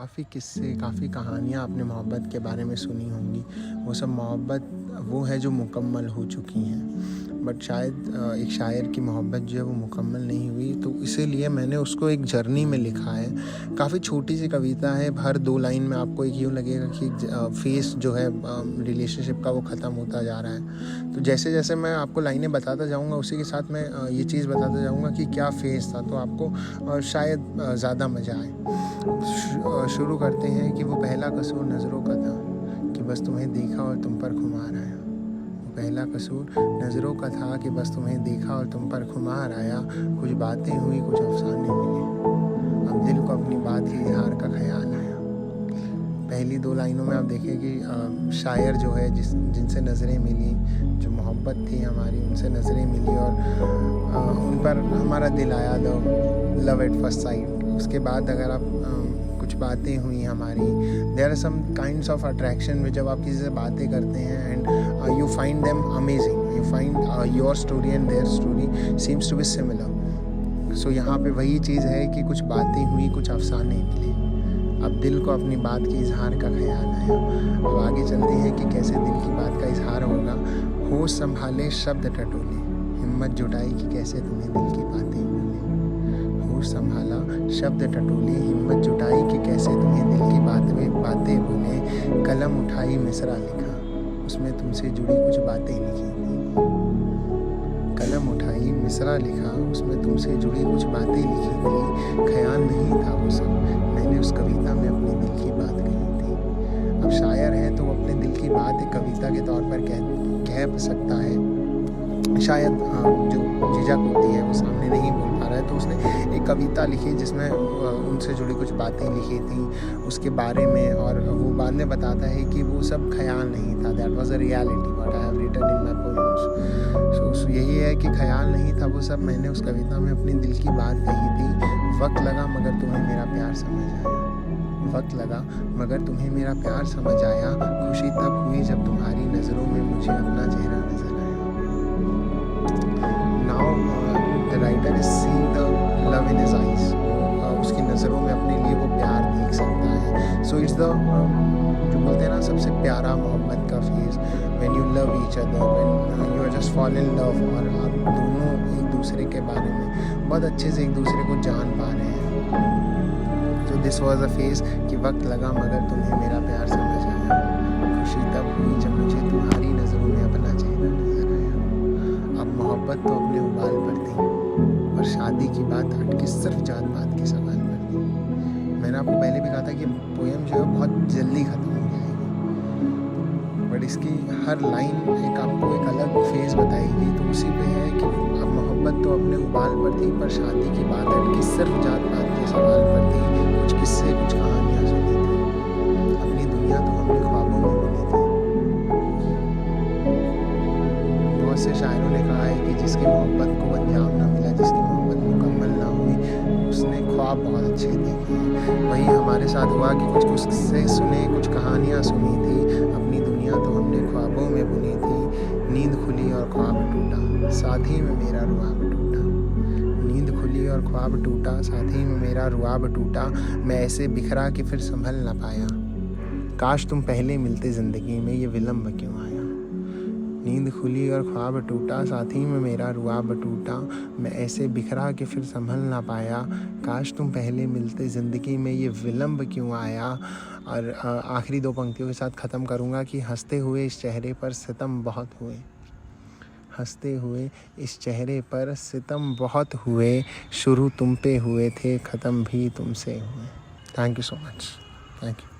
काफ़ी किस्से, काफ़ी कहानियाँ आपने मोहब्बत के बारे में सुनी होंगी। वो सब मोहब्बत वो है जो मुकम्मल हो चुकी हैं, बट शायद एक शायर की मोहब्बत जो है वो मुकम्मल नहीं हुई, तो इसीलिए मैंने उसको एक जर्नी में लिखा है। काफ़ी छोटी सी कविता है, हर 2 लाइन में आपको एक यूँ लगेगा कि फेस जो है रिलेशनशिप का वो ख़त्म होता जा रहा है। तो जैसे जैसे मैं आपको लाइनें बताता जाऊँगा, उसी के साथ मैं ये चीज़ बताता जाऊँगा कि क्या फेस था, तो आपको शायद ज़्यादा मज़ा आए। शुरू करते हैं कि वो पहला कसूर नज़रों का था कि बस तुम्हें देखा और तुम पर खुमार आया। वो पहला कसूर नज़रों का था कि बस तुम्हें देखा और तुम पर खुमार आया। कुछ बातें हुई, कुछ अफसाने मिले, अब दिल को अपनी बात के इजहार का ख्याल आया। पहली 2 लाइनों में आप देखें कि शायर जो है जिनसे नज़रें मिली, जो मोहब्बत थी हमारी, उनसे नज़रें मिली और उन पर हमारा दिल आया, लव एट फर्स्ट साइट। उसके बाद अगर आप कुछ बातें हुई हमारी, there are some kinds of attraction में जब आप किसी से बातें करते हैं and you find them amazing, you find your story and their story seems to be similar. So यहाँ पे वही चीज़ है कि कुछ बातें हुई, कुछ अफसाने मिले, अब दिल को अपनी बात के इजहार का ख्याल आया। अब आगे चलते हैं कि कैसे दिल की बात का इजहार होगा। होश संभाले शब्द टटोले, हिम्मत जुटाई कि कैसे तुम्हें दिल की बातें बोले। होश संभाला शब्द टटोले, हिम्मत जुटाई कि कैसे तुम्हें दिल की बातें बोले। कलम उठाई मिसरा लिखा, उसमें तुमसे जुड़ी कुछ बातें लिखी थी। कलम उठाई मिसरा लिखा, उसमें तुमसे जुड़ी कुछ बातें लिखी थी। ख्याल नहीं था वो सब, मैंने उस कविता में अपने दिल की बात कही थी। अब शायर है तो वो अपने दिल की बात एक कविता के तौर पर कह सकता है। शायद जो झिझक होती है वो सामने नहीं बोल पा रहा है, तो उसने एक कविता लिखी जिसमें उनसे जुड़ी कुछ बातें लिखी थी उसके बारे में, और वो बाद में बताता है कि वो सब ख्याल नहीं था, that was a reality what I have written in my poems. So यही है कि ख्याल नहीं था वो सब, मैंने उस कविता में अपनी दिल की बात कही थी। वक्त लगा मगर तुम्हें मेरा प्यार समझ आया, वक्त लगा मगर तुम्हें मेरा प्यार समझ आया। खुशी तब हुई जब तुम्हारी नज़रों में मुझे अपना चेहरा नजर आया। Now the writer is seeing the love in his eyes. उसकी नज़रों में अपने लिए वो प्यार देख सकता है। So it's the जो बोलते हैं ना सबसे प्यारा मोहब्बत का phase, when you love each other, when you are just fall in love, और आप दोनों एक दूसरे के बारे में बहुत अच्छे से एक दूसरे को जान पा रहे हैं। So this was a phase कि वक्त लगा मगर तुम्हें मेरा प्यार समझ आया। खुशी तब हुई जब मुझे तुम्हारी नज़रों में अपना चेहरा नजर आया। अब मोहब्बत तो अपने उबाल पर थी, पर शादी की बात हटके सिर्फ जात पात के सवाल पर थी। मैंने आपको पहले भी कहा था कि पोएम जो है बहुत जल्दी ख़त्म हो जाएगी, बट इसकी हर लाइन एक आपको एक अलग फेज़ बताएगी। तो उसी पे है कि अब मोहब्बत तो अपने उबाल पर थी, पर शादी की बात हटके सिर्फ जात पात के सवाल पर थी। कुछ किस्से, कुछ कहानियाँ सुनी थी, अपनी दुनिया तो हमने ख्वाबों में बुनी थी। बहुत से शायरों ने कहा है कि जिसकी मोहब्बत को अंजाम ना मिला, जिसकी मोहब्बत मुकम्मल ना हुई, उसने ख्वाब बहुत अच्छे देखे हैं। वही हमारे साथ हुआ कि कुछ किस्से सुने, कुछ कहानियाँ सुनी थी, अपनी दुनिया तो हमने ख्वाबों में बुनी थी। नींद खुली और ख्वाब टूटा, साथ ही में मेरा रुआब टूटा। नींद खुली और ख्वाब टूटा, साथ ही में मेरा रुआब टूटा। मैं ऐसे बिखरा कि फिर संभल ना पाया, काश तुम पहले मिलते ज़िंदगी में, ये विलम्ब क्यों आया। नींद खुली और ख्वाब टूटा, साथ ही में मेरा रुआब टूटा। मैं ऐसे बिखरा कि फिर संभल ना पाया, काश तुम पहले मिलते ज़िंदगी में, ये विलम्ब क्यों आया। और आखिरी 2 पंक्तियों के साथ ख़त्म करूँगा कि हंसते हुए इस चेहरे पर सितम बहुत हुए, हंसते हुए इस चेहरे पर सितम बहुत हुए। शुरू तुम पे हुए थे, ख़त्म भी तुमसे हुए। Thank you so much. Thank you.